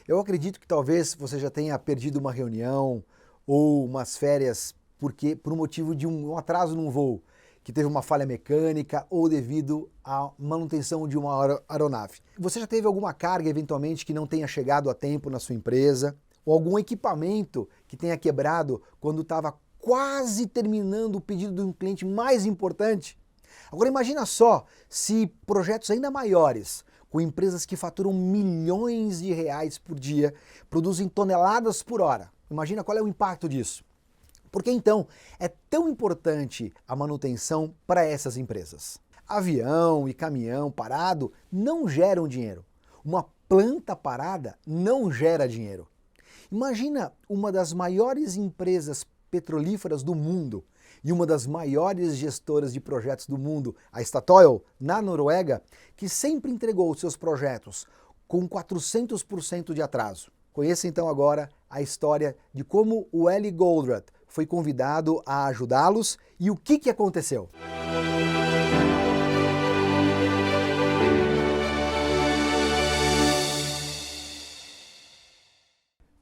Eu acredito que talvez você já tenha perdido uma reunião ou umas férias por um motivo de um atraso num voo, que teve uma falha mecânica ou devido à manutenção de uma aeronave. Você já teve alguma carga eventualmente que não tenha chegado a tempo na sua empresa? Ou algum equipamento que tenha quebrado quando estava quase terminando o pedido de um cliente mais importante? Agora imagina só se projetos ainda maiores, com empresas que faturam milhões de reais por dia, produzem toneladas por hora. Imagina qual é o impacto disso. Por que então é tão importante a manutenção para essas empresas? Avião e caminhão parado não geram dinheiro. Uma planta parada não gera dinheiro. Imagina uma das maiores empresas petrolíferas do mundo e uma das maiores gestoras de projetos do mundo, a Statoil, na Noruega, que sempre entregou os seus projetos com 400% de atraso. Conheça então agora a história de como o Eli Goldratt foi convidado a ajudá-los e o que aconteceu.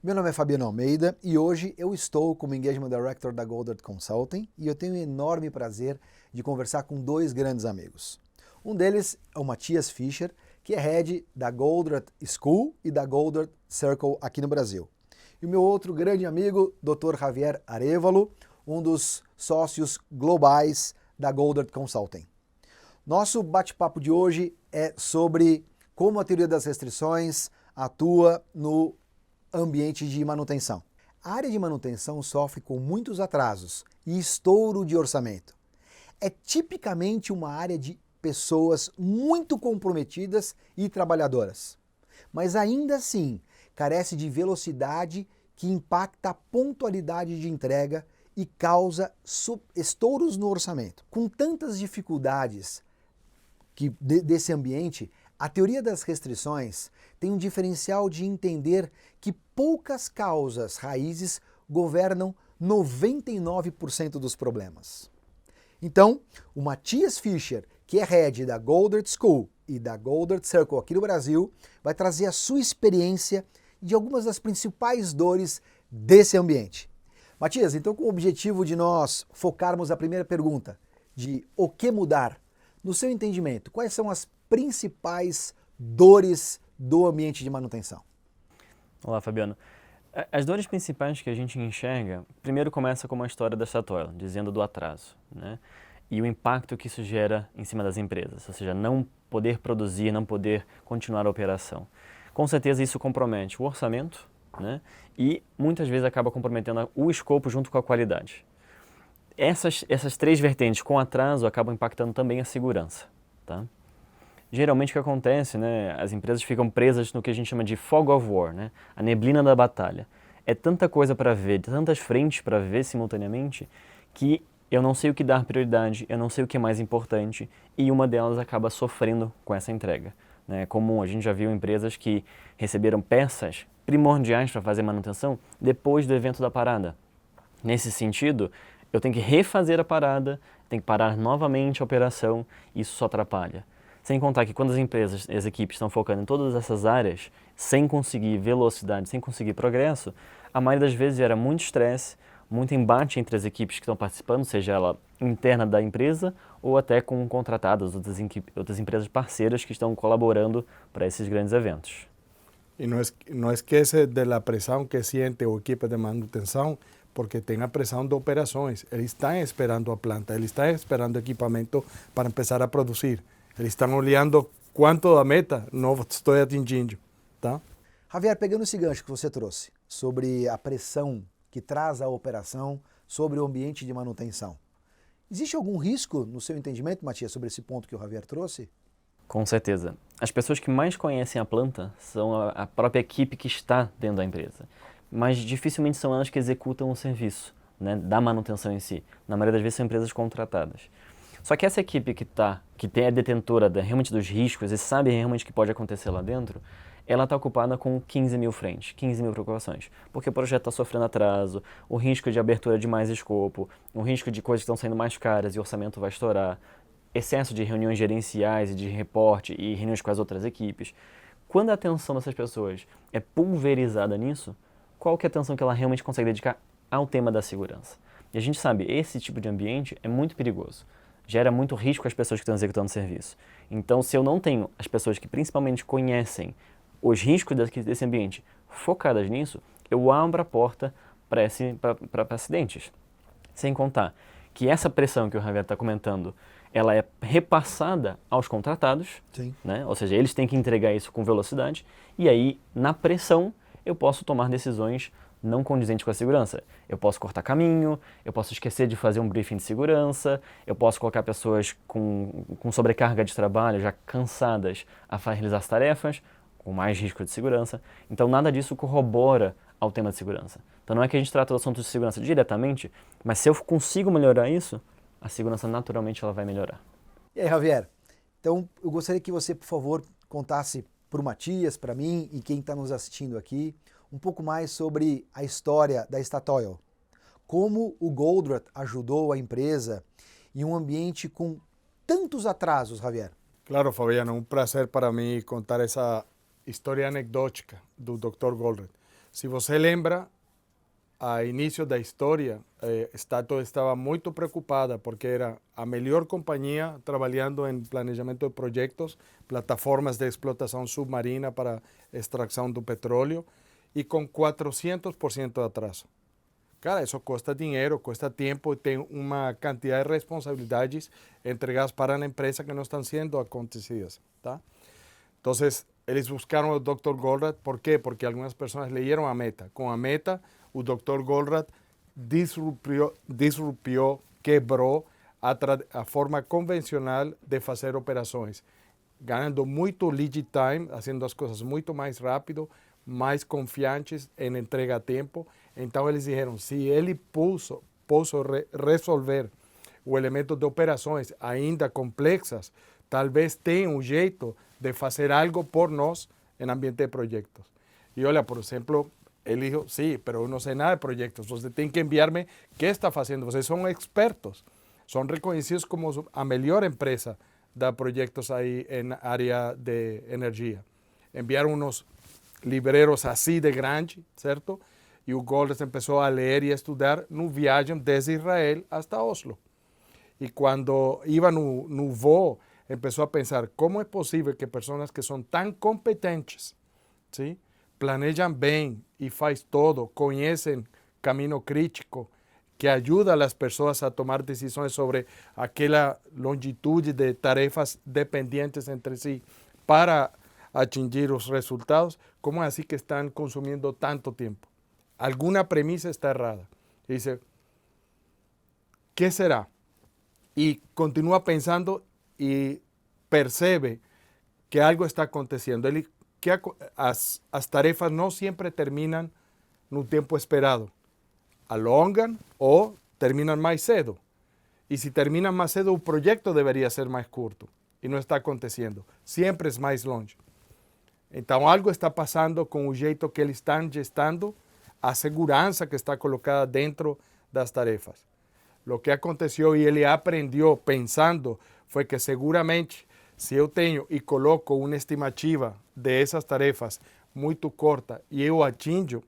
Meu nome é Fabiano Almeida e hoje eu estou como Engagement Director da Goldratt Consulting e eu tenho o enorme prazer de conversar com dois grandes amigos. Um deles é o Matthias Fischer, que é Head da Goldratt School e da Goldratt Circle aqui no Brasil. E o meu outro grande amigo, Dr. Javier Arévalo, um dos sócios globais da Goldratt Consulting. Nosso bate-papo de hoje é sobre como a teoria das restrições atua no ambiente de manutenção. A área de manutenção sofre com muitos atrasos e estouro de orçamento. É tipicamente uma área de pessoas muito comprometidas e trabalhadoras, mas ainda assim carece de velocidade que impacta a pontualidade de entrega e causa estouros no orçamento. Com tantas dificuldades desse ambiente, a teoria das restrições tem um diferencial de entender que poucas causas raízes governam 99% dos problemas. Então, o Matthias Fischer, que é head da Goldratt School e da Goldratt Circle aqui no Brasil, vai trazer a sua experiência de algumas das principais dores desse ambiente. Matthias, então com o objetivo de nós focarmos a primeira pergunta, de o que mudar, no seu entendimento, quais são as principais dores do ambiente de manutenção? Olá, Fabiano. As dores principais que a gente enxerga, primeiro começa com uma história da Statoil, dizendo do atraso, né? E o impacto que isso gera em cima das empresas, ou seja, não poder produzir, não poder continuar a operação. Com certeza isso compromete o orçamento, né? E muitas vezes acaba comprometendo o escopo junto com a qualidade. Essas três vertentes com atraso acabam impactando também a segurança, tá? Geralmente o que acontece, né, as empresas ficam presas no que a gente chama de fog of war, né, a neblina da batalha. É tanta coisa para ver, tantas frentes para ver simultaneamente, que eu não sei o que dar prioridade, eu não sei o que é mais importante, e uma delas acaba sofrendo com essa entrega. É comum, a gente já viu empresas que receberam peças primordiais para fazer manutenção depois do evento da parada. Nesse sentido, eu tenho que refazer a parada, tenho que parar novamente a operação, e isso só atrapalha. Sem contar que quando as empresas, as equipes estão focando em todas essas áreas, sem conseguir velocidade, sem conseguir progresso, a maioria das vezes gera muito estresse, muito embate entre as equipes que estão participando, seja ela interna da empresa ou até com contratadas, outras empresas parceiras que estão colaborando para esses grandes eventos. E não esquece da pressão que sente o equipe de manutenção, porque tem a pressão de operações. Eles estão esperando a planta, eles estão esperando equipamento para começar a produzir. Eles estão olhando quanto da meta não estou atingindo, tá? Javier, pegando esse gancho que você trouxe sobre a pressão que traz a operação sobre o ambiente de manutenção, existe algum risco, no seu entendimento, Matthias, sobre esse ponto que o Javier trouxe? Com certeza. As pessoas que mais conhecem a planta são a própria equipe que está dentro da empresa, mas dificilmente são elas que executam o serviço, né, da manutenção em si. Na maioria das vezes são empresas contratadas. Só que essa equipe que tem a detentora realmente dos riscos e sabe realmente o que pode acontecer lá dentro, ela está ocupada com 15 mil frentes, 15 mil preocupações. Porque o projeto está sofrendo atraso, o risco de abertura de mais escopo, o risco de coisas que estão saindo mais caras e o orçamento vai estourar, excesso de reuniões gerenciais e de reporte e reuniões com as outras equipes. quando a atenção dessas pessoas é pulverizada nisso, qual que é a atenção que ela realmente consegue dedicar ao tema da segurança? E a gente sabe, esse tipo de ambiente é muito perigoso. Gera muito risco às pessoas que estão executando o serviço. Então, se eu não tenho as pessoas que principalmente conhecem os riscos desse ambiente focadas nisso, eu abro a porta para acidentes. Sem contar que essa pressão que o Javier está comentando, ela é repassada aos contratados, né? Ou seja, eles têm que entregar isso com velocidade, e aí, na pressão, eu posso tomar decisões não condizentes com a segurança. Eu posso cortar caminho, eu posso esquecer de fazer um briefing de segurança, eu posso colocar pessoas com sobrecarga de trabalho, já cansadas, a realizar as tarefas, com mais risco de segurança. Então, nada disso corrobora ao tema de segurança. Então, não é que a gente trata o assunto de segurança diretamente, mas se eu consigo melhorar isso, a segurança naturalmente ela vai melhorar. E aí, Javier? Então, eu gostaria que você, por favor, contasse para o Matias, para mim e quem está nos assistindo aqui, um pouco mais sobre a história da Statoil. Como o Goldratt ajudou a empresa em um ambiente com tantos atrasos, Javier. Claro, Fabiano, um prazer para mim contar essa história anedótica do Dr. Goldratt. Se você lembra, a início da história, Statoil estava muito preocupada porque era a melhor companhia trabalhando em planejamento de projetos, plataformas de explotação submarina para extração do petróleo, e com 400% de atraso. Cara, isso custa dinheiro, custa tempo e tem uma quantidade de responsabilidades entregadas para a empresa que não estão sendo acontecidas, tá? Então, eles buscaram o Dr. Goldratt, ¿por quê? Porque algumas pessoas leyeron a meta. Com a meta, o Dr. Goldratt disruptiu, quebrou a forma convencional de fazer operações, ganhando muito lead time, fazendo as coisas muito mais rápido, mais confiantes em entrega a tempo. Então eles disseram, se ele posso resolver o elemento de operações ainda complexas, talvez tenha um jeito de fazer algo por nós em ambiente de projetos. E olha, por exemplo, ele dijo, sim, mas eu não sei nada de projetos, você tem que enviar-me o que está fazendo, vocês são expertos, são reconhecidos como a melhor empresa de projetos aí em área de energia. Enviaram uns livreiros assim de grande, certo? E o Goldratt começou a ler e estudar no viagem desde Israel até Oslo. E quando ia no voo, começou a pensar como é possível que pessoas que são tão competentes, ¿sí? Planejam bem e faz todo, conhecem caminho crítico, que ajuda as pessoas a tomar decisões sobre aquela longitude de tarefas dependentes entre si para atingir os resultados, como é assim que estão consumindo tanto tempo? Alguma premissa está errada. Dice, ¿qué será? E continua pensando e percebe que algo está acontecendo. As tarefas não sempre terminam no tempo esperado. Alongam ou terminam mais cedo. E se terminam mais cedo, o projeto deveria ser mais curto. E não está acontecendo. Sempre é mais longe. Então, algo está passando com o jeito que eles estão gestando a segurança que está colocada dentro das tarefas. O que aconteceu e ele aprendeu pensando foi que seguramente se eu tenho e coloco uma estimativa dessas tarefas muito corta e eu atingo,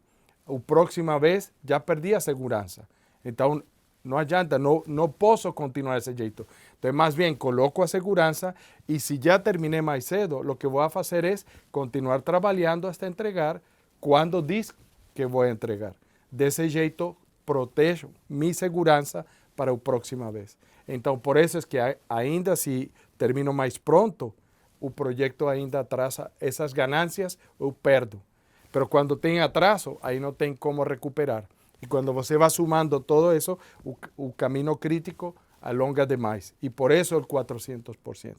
a próxima vez já perdi a segurança. Então, não adianta, não posso continuar desse jeito. Então, mais bem, coloco a segurança e se já terminei mais cedo, o que vou fazer é continuar trabalhando até entregar quando diz que vou entregar. Desse jeito, protejo minha segurança para a próxima vez. Então, por isso é que ainda se termino mais pronto, o projeto ainda atrasa essas ganâncias, eu perdo. Mas quando tem atraso, aí não tem como recuperar. E quando você vai sumando todo isso, o caminho crítico alonga demais. E por isso é o 400%.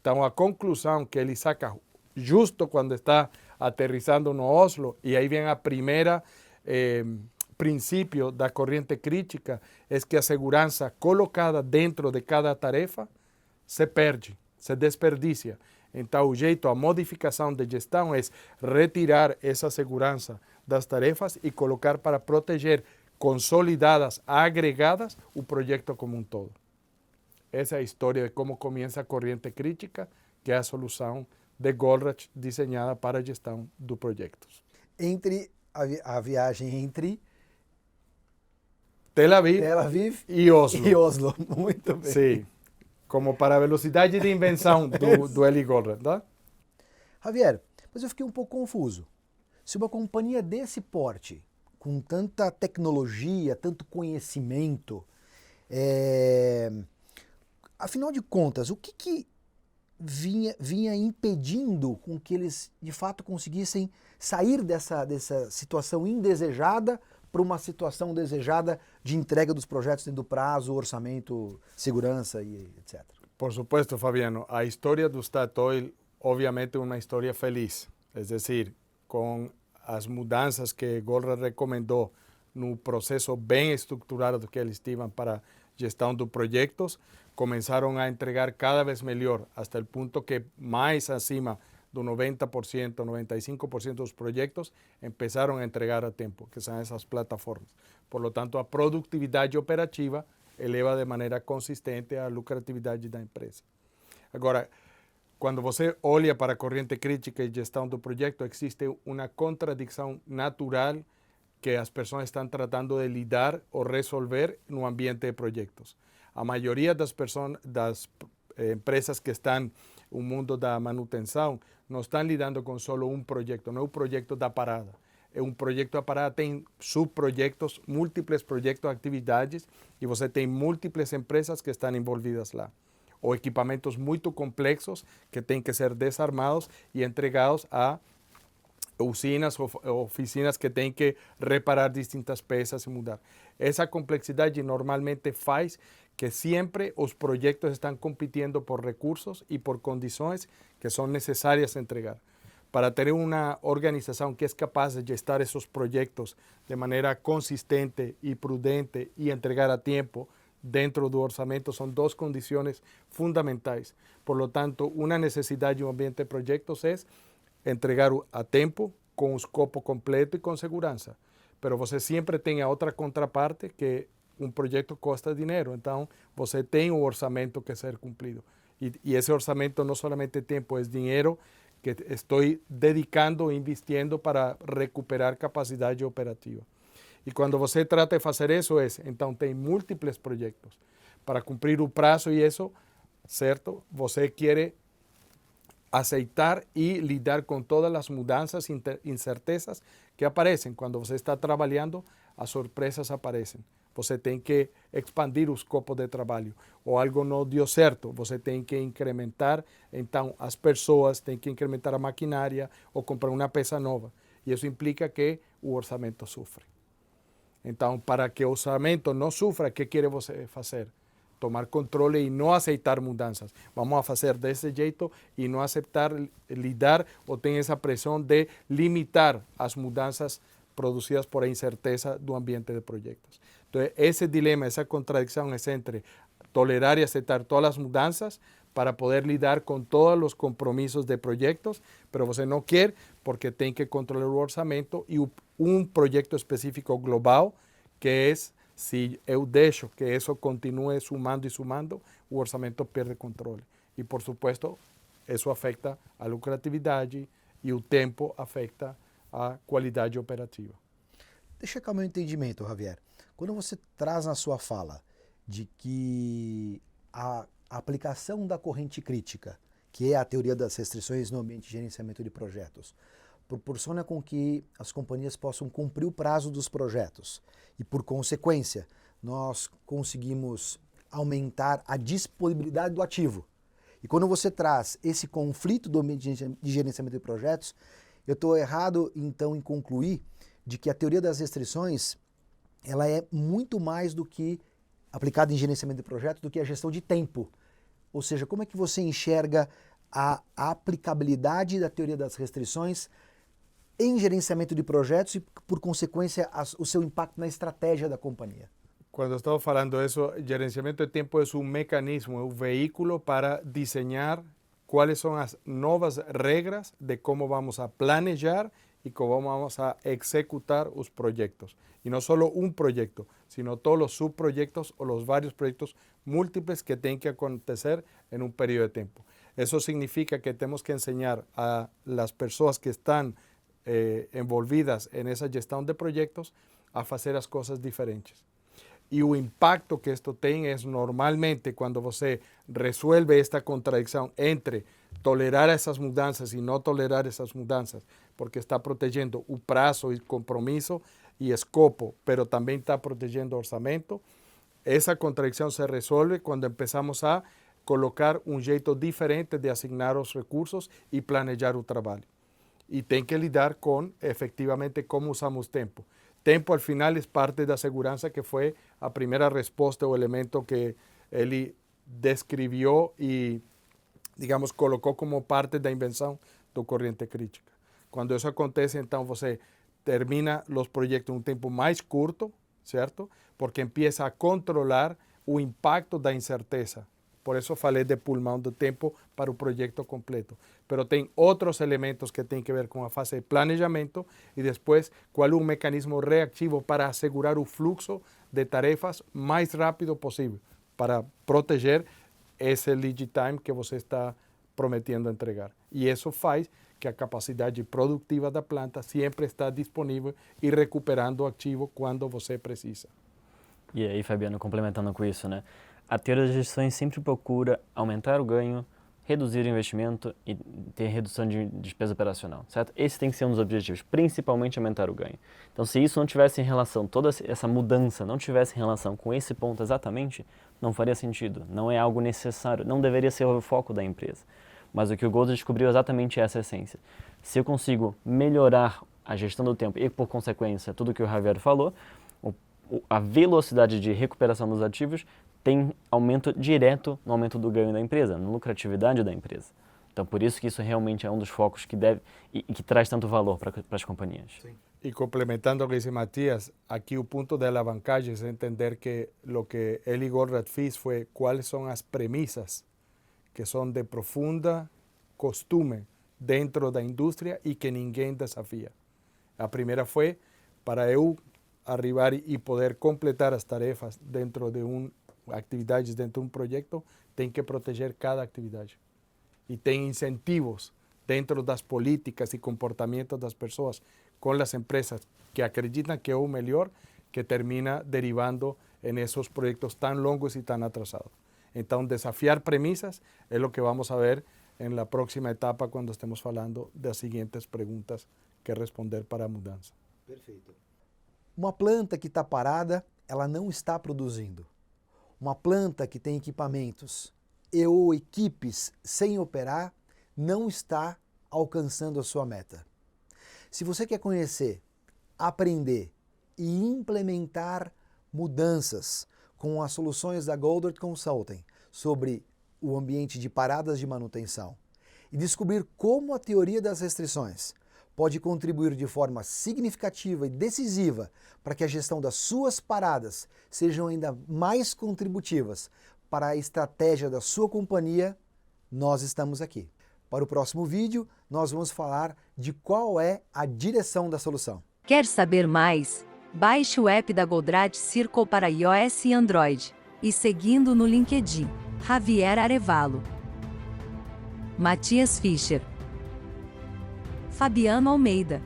Então, a conclusão que ele saca justo quando está aterrissando no Oslo, e aí vem a primeira princípio da corrente crítica, é que a segurança colocada dentro de cada tarefa se perde, se desperdicia. Então, o jeito, a modificação de gestão é retirar essa segurança das tarefas e colocar para proteger consolidadas, agregadas, o projeto como um todo. Essa é a história de como começa a corrente crítica, que é a solução de Goldratt desenhada para a gestão de projetos. Entre a viagem entre Tel Aviv e Oslo. E Oslo, muito bem. Sim, como para a velocidade de invenção do Eli Goldratt, tá? Javier, mas eu fiquei um pouco confuso. Se uma companhia desse porte, com tanta tecnologia, tanto conhecimento, afinal de contas, o que vinha impedindo com que eles de fato conseguissem sair dessa situação indesejada para uma situação desejada de entrega dos projetos dentro do prazo, orçamento, segurança e etc. Por supuesto, Fabiano, a história do Statoil obviamente é uma história feliz, é decir, com as mudanças que Goldratt recomendou no processo bem estruturado que eles tinham para gestão de projetos, começaram a entregar cada vez melhor, até o ponto que mais acima do 90%, 95% dos projetos empezaram a entregar a tempo, que são essas plataformas. Por lo tanto, a produtividade operativa eleva de maneira consistente a lucratividade da empresa. Agora, quando você olha para a corrente crítica e gestão do projeto, existe uma contradição natural que as pessoas estão tratando de lidar ou resolver no ambiente de projetos. A maioria das empresas que estão no mundo da manutenção não estão lidando com só um projeto, não é um projeto da parada. É um projeto da parada, tem subprojetos, múltiplos projetos, atividades, e você tem múltiplas empresas que estão envolvidas lá. Ou equipamentos muito complexos que têm que ser desarmados e entregados a usinas ou oficinas que têm que reparar distintas peças e mudar. Essa complexidade normalmente faz que sempre os projetos estão competindo por recursos e por condições que são necessárias entregar. Para ter uma organização que é capaz de gestar esses projetos de maneira consistente e prudente e entregar a tempo dentro do orçamento, são duas condições fundamentais. Por lo tanto, uma necessidade de um ambiente de projetos é entregar a tempo, com o escopo completo e com segurança. Mas você sempre tem a outra contraparte, que um projeto custa dinheiro, então você tem um orçamento que ser cumprido. E esse orçamento não somente tempo, é dinheiro que estou dedicando, investindo para recuperar capacidade operativa. E quando você trata de fazer isso, então tem múltiplos projetos. Para cumprir o prazo e isso, certo? Você quer aceitar e lidar com todas as mudanças e incertezas que aparecem. Quando você está trabalhando, as surpresas aparecem. Você tem que expandir o escopo de trabalho. Ou algo não deu certo, você tem que incrementar, então, as pessoas, tem que incrementar a maquinária ou comprar uma peça nova. E isso implica que o orçamento sofre. Então, para que o orçamento não sofra, o que quer você fazer? Tomar controle e não aceitar mudanças. Vamos a fazer desse jeito e não aceitar lidar ou ter essa pressão de limitar as mudanças produzidas por a incerteza do ambiente de projetos. Então, esse dilema, essa contradição é entre tolerar e aceitar todas as mudanças para poder lidar com todos os compromissos de projetos, mas você não quer porque tem que controlar o orçamento e um projeto específico global, que é, se eu deixo que isso continue sumando e sumando, o orçamento perde controle. E, por supuesto, isso afeta a lucratividade e o tempo afeta a qualidade operativa. Deixa eu checar o meu entendimento, Javier. Quando você traz na sua fala de que a aplicação da corrente crítica, que é a teoria das restrições no ambiente de gerenciamento de projetos, proporciona com que as companhias possam cumprir o prazo dos projetos e, por consequência, nós conseguimos aumentar a disponibilidade do ativo. E quando você traz esse conflito do ambiente de gerenciamento de projetos, eu estou errado, então, em concluir de que a teoria das restrições ela é muito mais do que aplicada em gerenciamento de projetos do que a gestão de tempo. Ou seja, como é que você enxerga a aplicabilidade da teoria das restrições em gerenciamento de projetos e, por consequência, o seu impacto na estratégia da companhia? Quando estamos falando disso, gerenciamento de tempo é um mecanismo, é um veículo para desenhar quais são as novas regras de como vamos a planejar y cómo vamos a executar los proyectos. Y no solo un proyecto, sino todos los subproyectos o los varios proyectos múltiples que tienen que acontecer en un periodo de tiempo. Eso significa que temos que enseñar a las pessoas que estão envolvidas en esa gestão de proyectos a fazer as coisas diferentes. E o impacto que esto tem é normalmente quando você resuelve esta contradição entre tolerar essas mudanças e não tolerar essas mudanças, porque está protegendo o prazo e compromisso e escopo, pero também está protegendo o orçamento. Essa contradição se resolve quando empezamos a colocar um jeito diferente de asignar os recursos e planejar o trabalho. E tem que lidar com, efectivamente, como usamos tempo. Tempo, al final, é parte da segurança, que foi a primeira resposta, o elemento que ele descreveu e, digamos, colocou como parte da invenção do corrente crítica. Quando isso acontece, então, você termina os projetos em um tempo mais curto, certo? Porque empieza a controlar o impacto da incerteza. Por isso falei de pulmão do tempo para o projeto completo. Pero tem outros elementos que têm que ver com a fase de planejamento e depois qual é o mecanismo reativo para assegurar o fluxo de tarefas mais rápido possível, para proteger esse lead time que você está prometendo entregar. E isso faz que a capacidade produtiva da planta sempre está disponível e recuperando o ativo quando você precisa. E aí, Fabiano, complementando com isso, né? A teoria das gestões sempre procura aumentar o ganho, reduzir o investimento e ter redução de despesa operacional, certo? Esse tem que ser um dos objetivos, principalmente aumentar o ganho. Então, se isso não tivesse em relação, toda essa mudança não tivesse em relação com esse ponto exatamente, não faria sentido, não é algo necessário, não deveria ser o foco da empresa. Mas o que o Goldman descobriu é exatamente essa essência. Se eu consigo melhorar a gestão do tempo e, por consequência, tudo que o Javier falou, a velocidade de recuperação dos ativos tem aumento direto no aumento do ganho da empresa, na lucratividade da empresa. Então, por isso que isso realmente é um dos focos que deve e que traz tanto valor para as companhias. Sim. E complementando o que disse Matias, aqui o ponto da alavancagem é entender que o que ele e Goldratt fez foi quais são as premissas que são de profunda costume dentro da indústria e que ninguém desafia. A primeira foi para eu arribar e poder completar as tarefas dentro de atividades dentro de um projeto, tem que proteger cada atividade. E tem incentivos dentro das políticas e comportamentos das pessoas com as empresas que acreditam que é o melhor, que termina derivando em esses projetos tão longos e tão atrasados. Então, desafiar premissas é o que vamos a ver na próxima etapa, quando estemos falando das seguintes perguntas que responder para a mudança. Perfeito. Uma planta que está parada, ela não está produzindo. Uma planta que tem equipamentos ou equipes sem operar não está alcançando a sua meta. Se você quer conhecer, aprender e implementar mudanças com as soluções da Goldratt Consulting sobre o ambiente de paradas de manutenção e descobrir como a teoria das restrições pode contribuir de forma significativa e decisiva para que a gestão das suas paradas sejam ainda mais contributivas para a estratégia da sua companhia, nós estamos aqui. Para o próximo vídeo, nós vamos falar de qual é a direção da solução. Quer saber mais? Baixe o app da Goldratt Circle para iOS e Android. E seguindo no LinkedIn, Javier Arevalo, Matias Fischer, Fabiano Almeida.